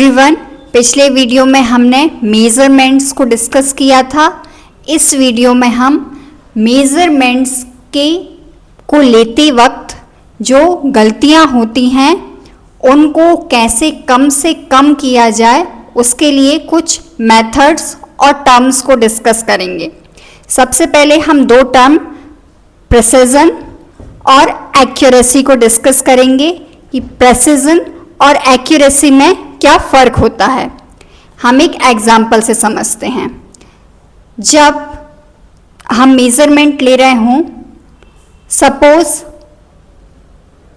Everyone, पिछले video में हमने मेजरमेंट्स को डिस्कस किया था। इस वीडियो में हम मेजरमेंट्स को लेते वक्त जो गलतियां होती हैं उनको कैसे कम से कम किया जाए उसके लिए कुछ मेथड्स और टर्म्स को डिस्कस करेंगे। सबसे पहले हम दो टर्म प्रेसिजन और एक्यूरेसी को डिस्कस करेंगे कि प्रेसिजन और एक्यूरेसी में क्या फ़र्क होता है। हम एक एग्जाम्पल से समझते हैं। जब हम मेज़रमेंट ले रहे हों, सपोज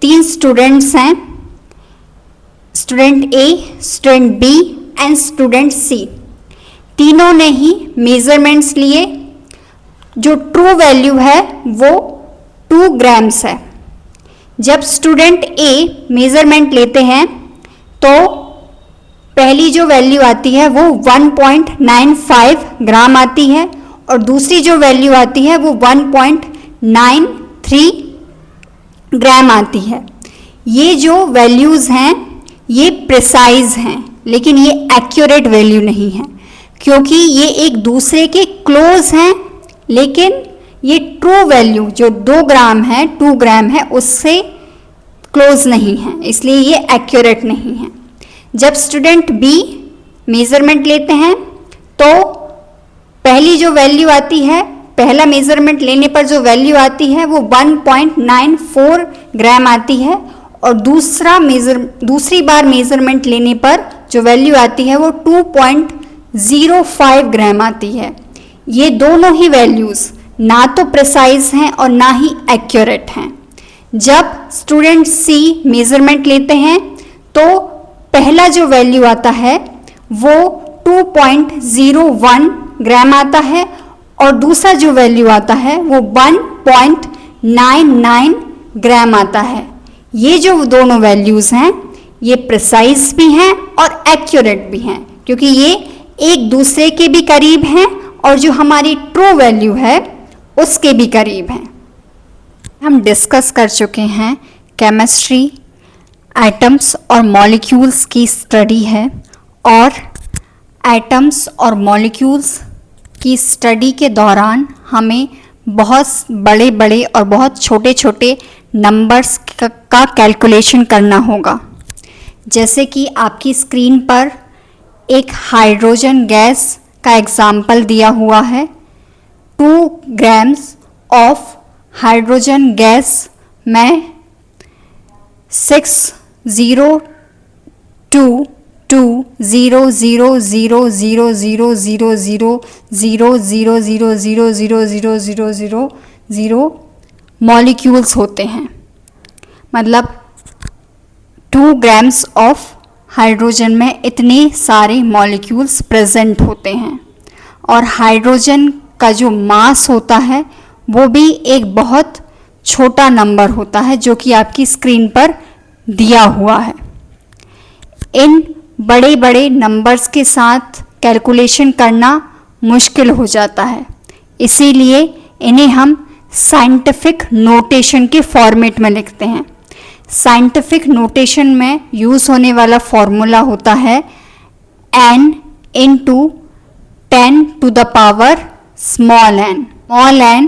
3 स्टूडेंट्स हैं, student A, student B and student C. तीनों ने ही मेज़रमेंट्स लिए। जो ट्रू वैल्यू है वो 2 ग्राम्स है। जब स्टूडेंट ए मेज़रमेंट लेते हैं तो पहली जो वैल्यू आती है वो 1.95 ग्राम आती है और दूसरी जो वैल्यू आती है वो 1.93 ग्राम आती है। ये जो वैल्यूज़ हैं ये प्रिसाइज हैं, लेकिन ये एक्यूरेट वैल्यू नहीं है क्योंकि ये एक दूसरे के क्लोज हैं, लेकिन ये ट्रू वैल्यू जो 2 ग्राम है, 2 ग्राम है, उससे क्लोज नहीं है, इसलिए ये एक्यूरेट नहीं है। जब स्टूडेंट बी मेज़रमेंट लेते हैं तो पहली जो वैल्यू आती है, पहला मेज़रमेंट लेने पर जो वैल्यू आती है वो 1.94 ग्राम आती है और दूसरी बार मेज़रमेंट लेने पर जो वैल्यू आती है वो 2.05 ग्राम आती है। ये दोनों ही वैल्यूज़ ना तो प्रिसाइज हैं और ना ही एक्यूरेट हैं। जब स्टूडेंट सी मेज़रमेंट लेते हैं तो पहला जो वैल्यू आता है वो 2.01 ग्राम आता है और दूसरा जो वैल्यू आता है वो 1.99 ग्राम आता है। ये जो दोनों वैल्यूज़ हैं ये प्रिसाइज भी हैं और एक्यूरेट भी हैं क्योंकि ये एक दूसरे के भी करीब हैं और जो हमारी ट्रू वैल्यू है उसके भी करीब हैं। हम डिस्कस कर चुके हैं केमिस्ट्री, एटम्स और मॉलिक्यूल्स की स्टडी है और एटम्स और मॉलिक्यूल्स की स्टडी के दौरान हमें बहुत बड़े बड़े और बहुत छोटे छोटे नंबर्स का कैलकुलेशन करना होगा। जैसे कि आपकी स्क्रीन पर एक हाइड्रोजन गैस का एग्जाम्पल दिया हुआ है। 2 ग्राम्स ऑफ हाइड्रोजन गैस में 6022000000000000000 मॉलिक्यूल्स होते हैं। मतलब 2 ग्राम्स ऑफ हाइड्रोजन में इतने सारे मॉलिक्यूल्स प्रेजेंट होते हैं और हाइड्रोजन का जो मास होता है वो भी एक बहुत छोटा नंबर होता है जो कि आपकी स्क्रीन पर दिया हुआ है। इन बड़े बड़े नंबर्स के साथ कैलकुलेशन करना मुश्किल हो जाता है, इसीलिए इन्हें हम साइंटिफिक नोटेशन के फॉर्मेट में लिखते हैं। साइंटिफिक नोटेशन में यूज़ होने वाला फॉर्मूला होता है n × 10⁻⁻n। स्मॉल n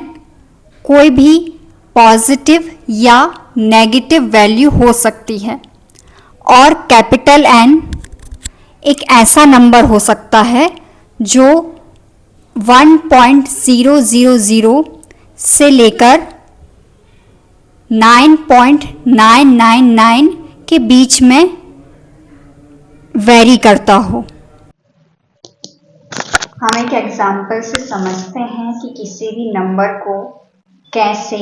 कोई भी पॉजिटिव या नेगेटिव वैल्यू हो सकती है और कैपिटल N एक ऐसा नंबर हो सकता है जो 1.000 से लेकर 9.999 के बीच में वेरी करता हो। हम एक एग्जाम्पल से समझते हैं कि किसी भी नंबर को कैसे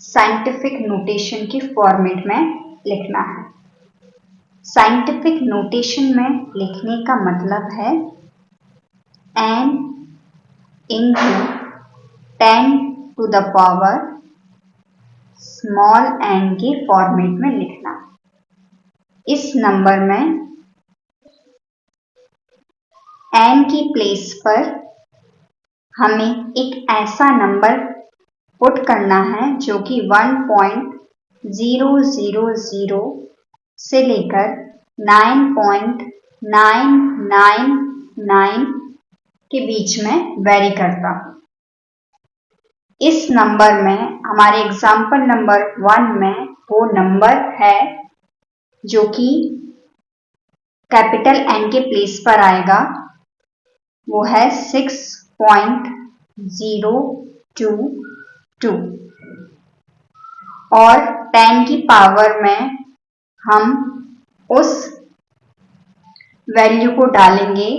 साइंटिफिक नोटेशन के फॉर्मेट में लिखना है। साइंटिफिक नोटेशन में लिखने का मतलब है n × 10⁻n के फॉर्मेट में लिखना। इस नंबर में n की प्लेस पर हमें एक ऐसा नंबर पुट करना है जो कि 1.000 से लेकर 9.999 999 के बीच में वेरी करता हूँ। इस नंबर में हमारे एग्जाम्पल नंबर 1 में वो नंबर है जो कि कैपिटल N के प्लेस पर आएगा, वो है 6.022 और 10 की पावर में हम उस वैल्यू को डालेंगे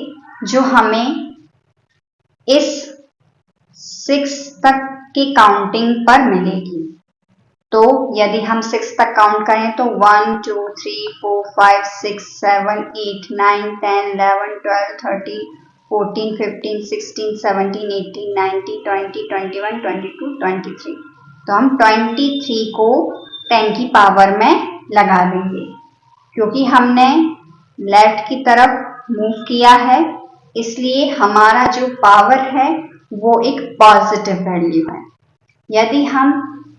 जो हमें इस 6 तक की काउंटिंग पर मिलेगी। तो यदि हम 6 तक काउंट करें तो 1 2 3 4 5 6 7 8 9 10 11 12 13 14 15 16 17 18 19 20 21 22 23। तो हम 23 को 10 की पावर में लगा देंगे। क्योंकि हमने लेफ्ट की तरफ मूव किया है, इसलिए हमारा जो पावर है वो एक पॉजिटिव वैल्यू है। यदि हम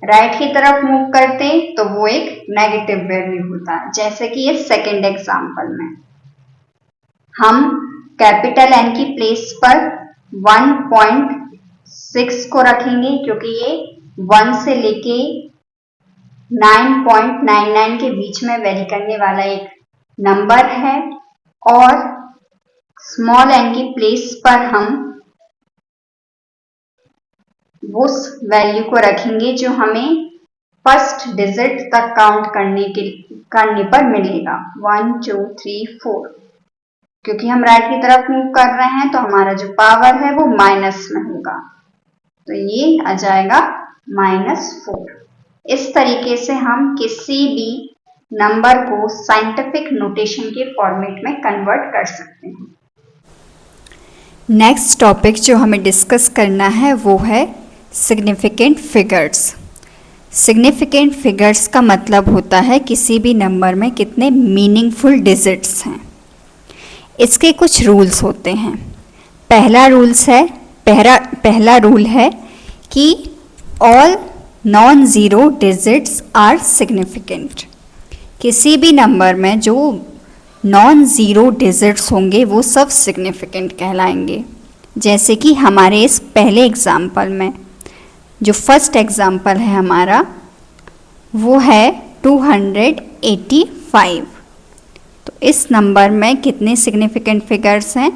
राइट की तरफ मूव करते तो वो एक नेगेटिव वैल्यू होता है। जैसे कि ये सेकंड एग्जांपल में हम कैपिटल N की प्लेस पर 1.6 को रखेंगे, क्योंकि ये 1 से लेके 9.99 के बीच में वेरी करने वाला एक नंबर है। और स्मॉल n की प्लेस पर हम उस वैल्यू को रखेंगे जो हमें फर्स्ट डिजिट तक काउंट करने पर मिलेगा, 1 2 3 4। क्योंकि हम राइट की तरफ मूव कर रहे हैं तो हमारा जो पावर है वो माइनस में होगा, तो ये आ जाएगा -4। इस तरीके से हम किसी भी नंबर को साइंटिफिक नोटेशन के फॉर्मेट में कन्वर्ट कर सकते हैं। नेक्स्ट टॉपिक जो हमें डिस्कस करना है वो है सिग्निफिकेंट फिगर्स। सिग्निफिकेंट फिगर्स का मतलब होता है किसी भी नंबर में कितने मीनिंगफुल डिजिट्स हैं। इसके कुछ रूल्स होते हैं। पहला रूल है कि all non zero digits are significant. किसी भी नंबर में जो नॉन ज़ीरो डिजिट्स होंगे वो सब सिग्निफिकेंट कहलाएंगे। जैसे कि हमारे इस पहले एग्जाम्पल में जो फर्स्ट एग्जाम्पल है हमारा वो है 285। तो इस नंबर में कितने सिग्निफिकेंट फिगर्स हैं?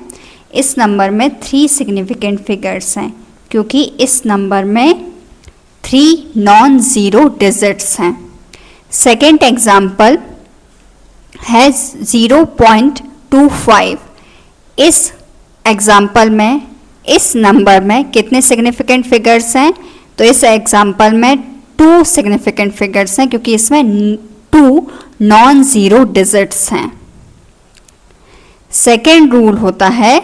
इस नंबर में 3 सिग्निफिकेंट फिगर्स हैं, क्योंकि इस नंबर में 3 नॉन ज़ीरो डिजिट्स हैं। सेकेंड एग्जाम्पल है 0.25। इस एग्जाम्पल में इस नंबर में कितने सिग्निफिकेंट फिगर्स हैं? तो इस एग्जाम्पल में 2 सिग्निफिकेंट फिगर्स हैं, क्योंकि इसमें 2 नॉन ज़ीरो डिजिट्स हैं। सेकेंड रूल होता है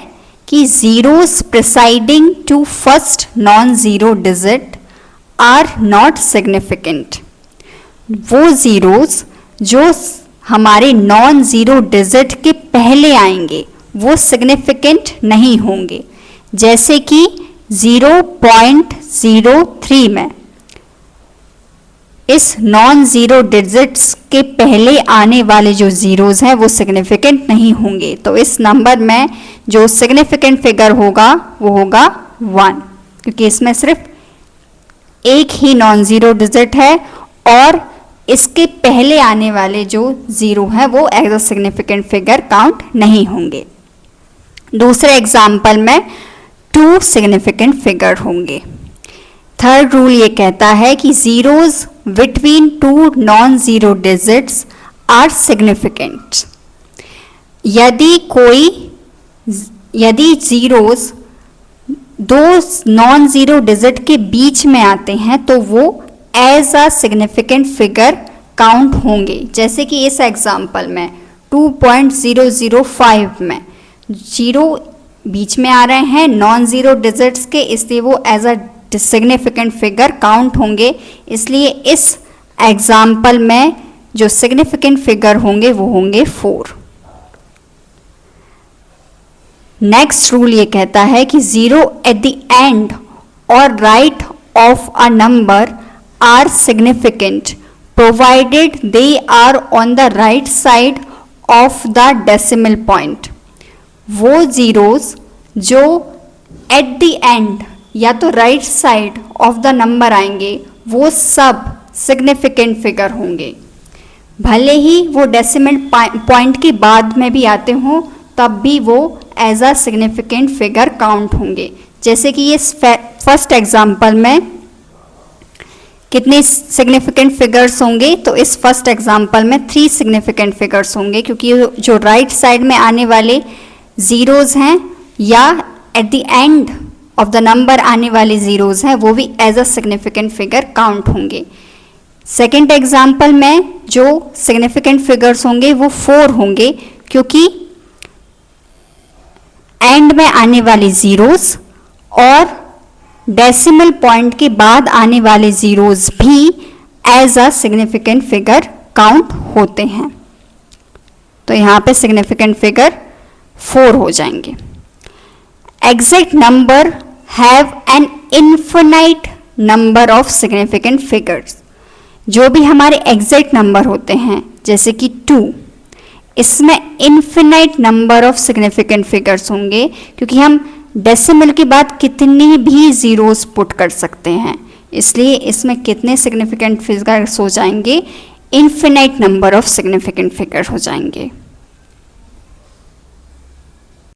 कि zeros preceding to first non zero digit are not significant. वो ज़ीरोस जो हमारे नॉन ज़ीरो डिजिट के पहले आएंगे वो सिग्निफिकेंट नहीं होंगे। जैसे कि 0.03 में इस नॉन ज़ीरो डिजिट्स के पहले आने वाले जो ज़ीरोज़ हैं वो सिग्निफिकेंट नहीं होंगे। तो इस नंबर में जो सिग्निफिकेंट फिगर होगा वो होगा 1, क्योंकि इसमें सिर्फ एक ही नॉन ज़ीरो डिजिट है और इसके पहले आने वाले जो ज़ीरो हैं वो as a significant figure count नहीं होंगे। दूसरे एग्जाम्पल में 2 सिग्निफिकेंट फिगर होंगे। थर्ड रूल ये कहता है कि zeros between 2 non zero digits are significant. यदि ज़ीरोज़ 2 नॉन ज़ीरो डिजिट के बीच में आते हैं तो वो as a significant figure count होंगे। जैसे कि इस एग्जाम्पल में 2.005 में जीरो बीच में आ रहे हैं नॉन ज़ीरो डिजिट्स के, इसलिए वो as a significant figure count होंगे। इसलिए इस एग्जाम्पल में जो सिग्निफिकेंट फिगर होंगे वो होंगे 4। नेक्स्ट रूल ये कहता है कि ज़ीरो एट द एंड और right of a number are significant provided they are on the right side of the decimal point, वो जीरोस जो एट द एंड या तो right side of the number आएंगे वो सब सिग्निफिकेंट फिगर होंगे, भले ही वो डेसिमल पॉइंट के बाद में भी आते हों तब भी वो as a significant figure count होंगे। जैसे कि ये फर्स्ट एग्जांपल में कितने सिग्निफिकेंट फिगर्स होंगे, तो इस फर्स्ट एग्जांपल में 3 सिग्निफिकेंट फिगर्स होंगे, क्योंकि जो राइट साइड में आने वाले जीरोस हैं या at the end of the number आने वाले जीरोस हैं वो भी as a significant figure count होंगे। सेकेंड एग्जाम्पल में जो सिग्निफिकेंट फिगर्स होंगे वो 4 होंगे, क्योंकि एंड में आने वाले जीरोस और डेसिमल पॉइंट के बाद आने वाले जीरोस भी as a significant figure count होते हैं। तो यहाँ पे सिग्निफिकेंट फिगर 4 हो जाएंगे। Exact number have an infinite number of significant figures. जो भी हमारे एग्जैक्ट नंबर होते हैं जैसे कि 2, इसमें infinite number of significant figures होंगे, क्योंकि हम डेसिमल के बाद कितनी भी जीरोस पुट कर सकते हैं, इसलिए इसमें कितने सिग्निफिकेंट फिगर्स हो जाएंगे, infinite number of significant figure हो जाएंगे।